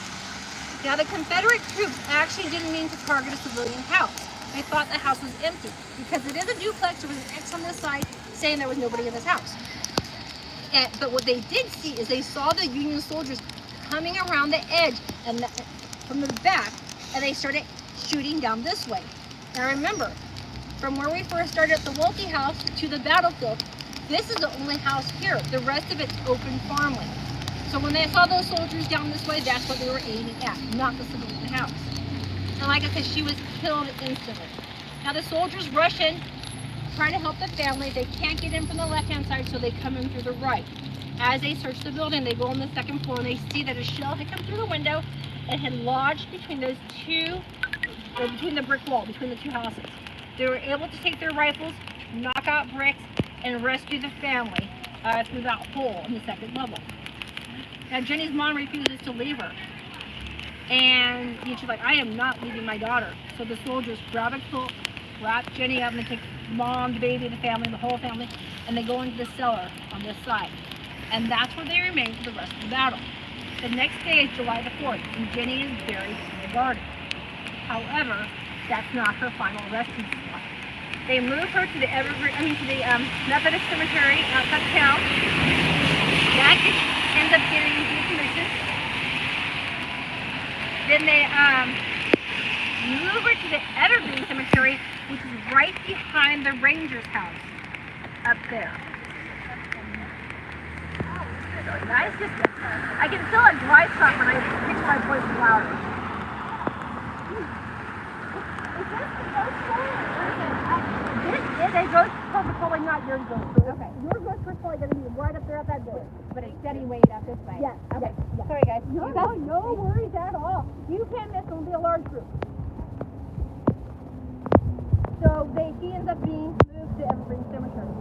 Now, the Confederate troops actually didn't mean to target a civilian house. They thought the house was empty because it is a duplex. There was an X on the side saying there was nobody in this house. But what they did see is they saw the Union soldiers coming around the edge and from the back, and they started shooting down this way. Now remember, from where we first started at the Wily House to the battlefield, this is the only house here. The rest of it's open farmland. So when they saw those soldiers down this way, that's what they were aiming at, not the civilian house. And like I said, she was killed instantly. Now the soldiers rush in, try to help the family. They can't get in from the left-hand side, so they come in through the right. As they search the building, they go on the second floor and they see that a shell had come through the window and had lodged between those two, or between the brick wall, between the two houses. They were able to take their rifles, knock out bricks, and rescue the family through that hole on the second level. Now Jenny's mom refuses to leave her. And she's like, I am not leaving my daughter. So the soldiers grab a quilt, wrap Jenny up, and they take mom, the baby, the family, the whole family, and they go into the cellar on this side. And that's where they remain for the rest of the battle. The next day is July the 4th, and Jenny is buried in the garden. However, that's not her final resting spot. They move her to the Methodist cemetery outside town. That ends up getting decommissioned. Then they move her to the Evergreen Cemetery, which is right behind the ranger's house up there. Nice. I can feel a dry spot when I pitch my voice louder. Is this the ghost story? This is a ghost story, but probably not your ghost story. Okay. Your ghost story is probably going to be right up there at that door. But it's Jennie Wade up this way. Yes. Okay. Yeah. Sorry, guys. No worries at all. You can't miss. It'll be a large group. So he ends up being moved to Evergreen Cemetery.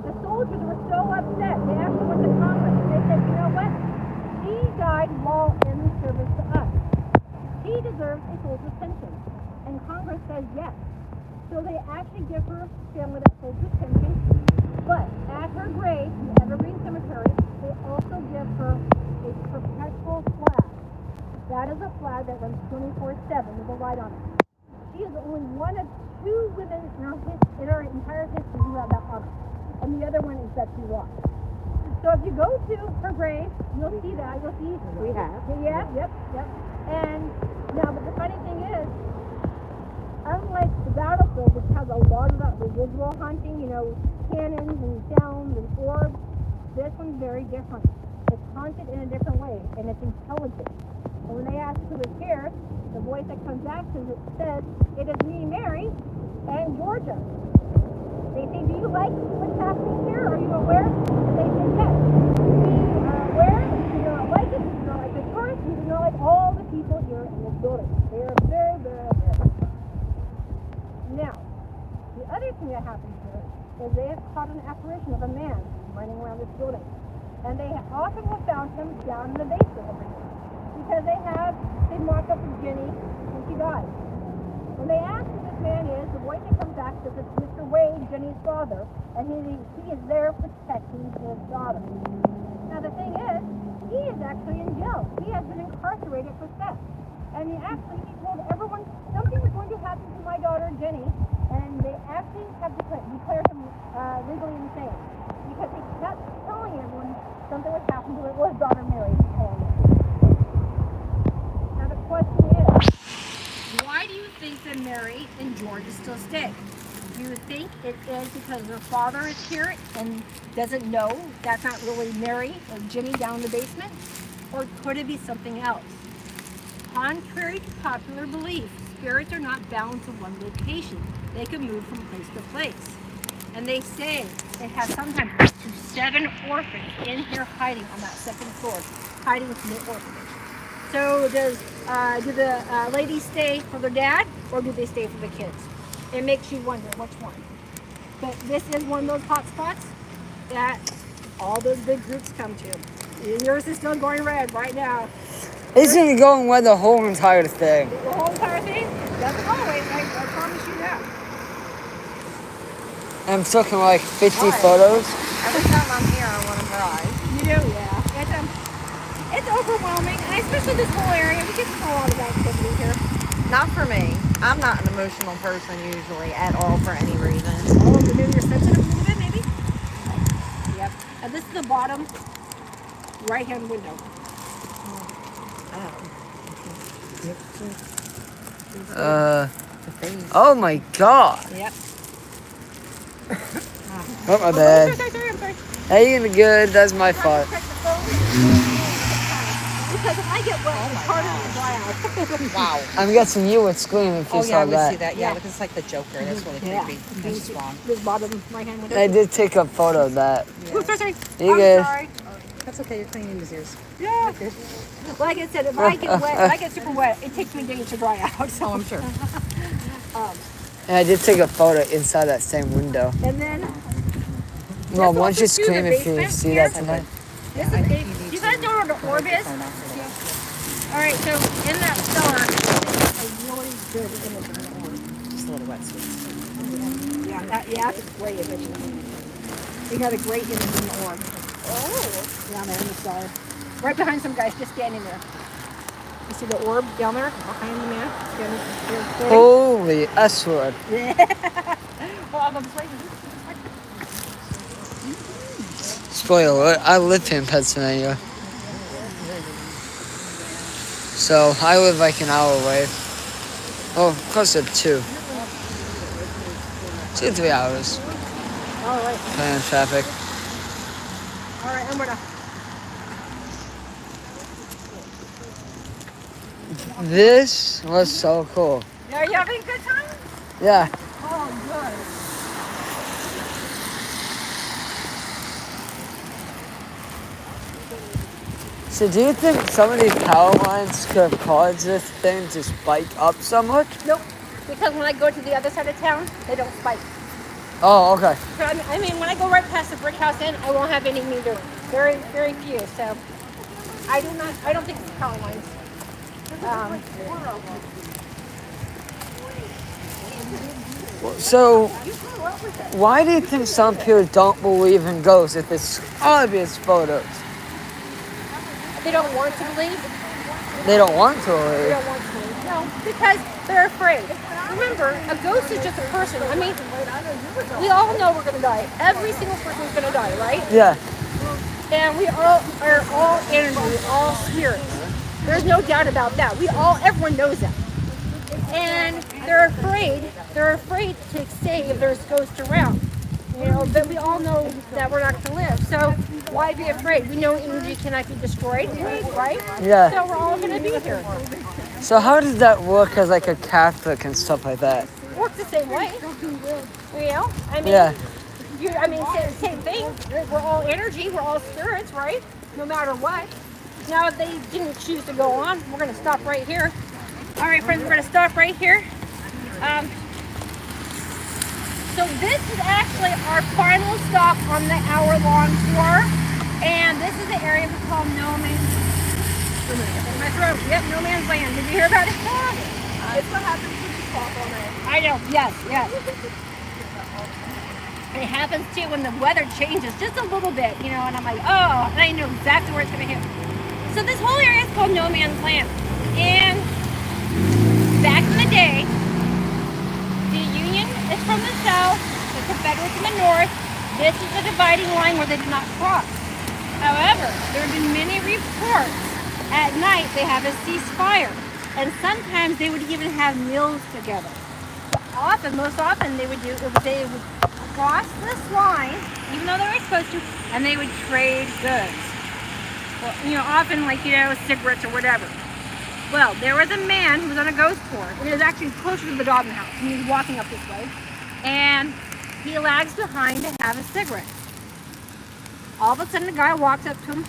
The soldiers were so upset. They actually went to Congress. They said, you know what? He died while in service to us. He deserves a soldier's pension. And Congress says yes. So they actually give her family that soldier's pension. But at her grave, in Evergreen Cemetery, they also give her a perpetual flag. That is a flag that runs 24/7 with a light on it. She is only one of two women in our entire history who have that honor. And the other one is Betsy Ross. So if you go to her grave, you'll see that. You'll see. We have. Yeah, yep. And now, but the funny thing is, unlike the battlefield, which has a lot of that residual haunting, cannons and sounds and orbs, this one's very different. It's haunted in a different way, and it's intelligent. And when they ask who is here, the voice that comes back says, it is me, Mary, and Georgia. They say, do you like what's happening here? Are you aware? And they say, yes. Do you aware? Do you not like it? Do you not like the tourists? Do you not like all the people here in this building? They are very, very, very. Now, the other thing that happens here is they have caught an apparition of a man running around this building. And they often have found him down in the basement every year. Because they mocked up with Jenny when she died. When they ask who this man is, the voice that comes back says it's Mr. Wade, Jenny's father, and he is there protecting his daughter. Now the thing is, he is actually in jail. He has been incarcerated for theft. And he told everyone something was going to happen to my daughter, Jenny, and they actually have declared him legally insane. Because he kept telling everyone something was happening to his daughter, Mary. Now the question is, why do you think that Mary and George still stay? Do you think it is because their father is here and doesn't know that's not really Mary or Jenny down in the basement? Or could it be something else? Contrary to popular belief, spirits are not bound to one location. They can move from place to place. And they say they have sometimes up to 7 orphans in here hiding on that second floor, hiding from the orphanage. So do the ladies stay for their dad, or do they stay for the kids? It makes you wonder which one. But this is one of those hot spots that all those big groups come to. Yours is still going red right now. Isn't it going with the whole entire thing? The whole entire thing doesn't always. I promise you that. I'm taking like 50 Why? photos. Every time I'm here, I want to cry. You do, yeah. It's overwhelming, and especially this whole area. We get a lot of activity here. Not for me. I'm not an emotional person usually at all for any reason. Oh, maybe you're sensitive a little bit, maybe. Yep. And this is the bottom right-hand window. Oh my god. Yep. Oh my bad. Sorry, I'm sorry. Hey, you good? That's my fault. Check the phone. Because if I get wet, it's harder to dry out. Wow. I'm guessing you would scream if you Oh, saw yeah, I would that. see that. Yeah, because it's like the Joker. That's really creepy. That's wrong. This bottom right-hand window. I did take a photo of that. Oh, sorry. You I'm good? sorry. That's okay. You're cleaning his ears. Yeah. Like I said, if I get wet, if I get super wet, it takes me days to dry out. So. Oh, I'm sure. And I did take a photo inside that same window. And then Well, That's why don't you also too, scream the if you basement see here. that tonight? this is you guys know where the orb is? All right, so in that cellar, there's a really good image of the orb. Just a little wetsuit. Yeah, that's a great image. We got a great image in the orb. Oh. Down there in the cellar. Right behind some guys just standing there. You see the orb down there behind the man? Standing. Holy S-word. Well, I'm playing. Spoiler alert, I live here in Pennsylvania. So I live like an hour away. Oh, closer to 2. 2-3 hours. All right. Depending on traffic. All right, I'm gonna. This was so cool. Are you having a good time? Yeah. Oh, good. So do you think some of these power lines could have caused this thing to spike up so much? Nope. Because when I go to the other side of town, they don't spike. Oh, okay. So, I mean, when I go right past the brick house inn, I won't have any meter. Very, very few. So I don't think it's power lines. So why do you think some people don't believe in ghosts if it's obvious photos? They don't want to believe. They don't want to They believe. don't want to believe. No, because they're afraid. Remember, a ghost is just a person. I mean, we all know we're going to die. Every single person is going to die, right? Yeah. And we all are all energy, all spirits. There's no doubt about that. Everyone knows that. And they're afraid to say if there's ghosts around. You know, but we all know that we're not going to live. So why be afraid? We know energy cannot be destroyed, right? Yeah. So we're all going to be here. So how does that work as like a Catholic and stuff like that? Works the same way. You know? I mean, Yeah. same thing. We're all energy. We're all spirits, right? No matter what. Now, if they didn't choose to go on, we're going to stop right here. All right, friends, we're going to stop right here. So this is actually our final stop on the hour-long tour. And this is the area we call No Man's Land. My throat. Yep, No Man's Land. Did you hear about it? It's what happens when you walk on it. I know. Yes. It happens too when the weather changes just a little bit, you know, and I'm like, oh, and I know exactly where it's going to hit. So this whole area is called No Man's Land. And back in the day, the Union is from the south, the Confederates in the north. This is the dividing line where they did not cross. However, there have been many reports at night they have a ceasefire. And sometimes they would even have meals together. Most often they would cross this line, even though they were supposed to, and they would trade goods. Well, you know, often like, you know, cigarettes or whatever. Well, there was a man who was on a ghost tour, and he was actually closer to the dog house, and he was walking up this way, and he lags behind to have a cigarette. All of a sudden, the guy walks up to him,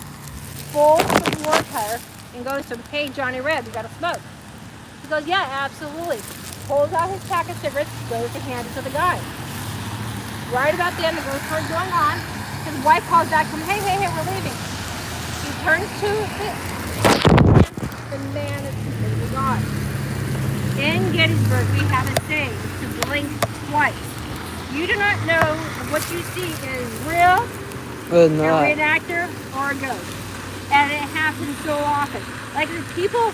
full of the war tire, and goes to him, "Hey, Johnny Red, you got a smoke?" He goes, "Yeah, absolutely." Pulls out his pack of cigarettes, goes to hand it to the guy. Right about then, the ghost tour is going on. His wife calls back to him, hey, we're leaving. He turns to the and man, it's completely gone. In Gettysburg, we have a saying to blink twice. You do not know if what you see is real, But a not. reenactor, or a ghost. And it happens so often. Like the people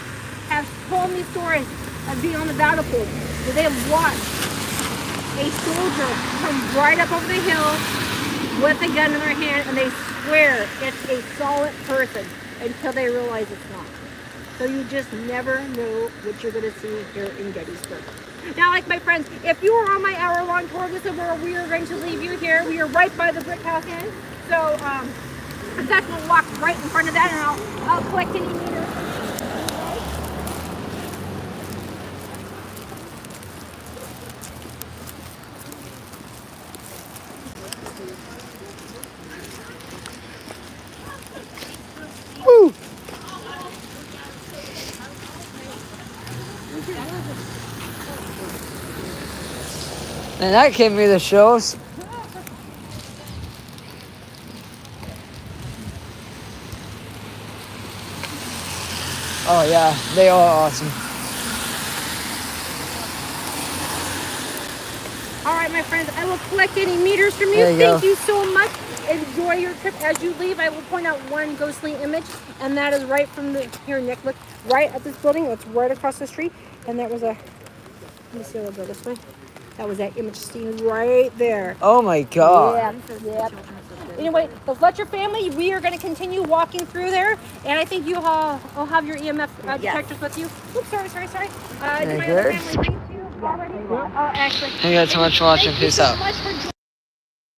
have told me stories of being on the battlefield where they have watched a soldier come right up over the hill with a gun in their hand, and they swear it's a solid person until they realize it's not. So you just never know what you're going to see here in Gettysburg. Now, like my friends, if you were on my hour-long tour, this is where we are going to leave you here. We are right by the brick house inn. So, in fact, we'll walk right in front of that, and I'll collect any meters. Woo! And that gave me the chills. Oh yeah, they are awesome. All right, my friends, I will collect any meters from you. There you go. Thank you so much. Enjoy your trip. As you leave, I will point out one ghostly image, and that is right from the, here, Nick, look, right at this building. It's right across the street, and that was a, let me see, I'll go this way. That was that image seen right there. Oh my god. Yeah. Anyway, let's let your family. We are going to continue walking through there, and I think you all will have your EMF detectors with you. Oops, sorry. Did my other good. family leave you already? Actually. Thank you guys so much for watching. Peace out. Thank you so much for joining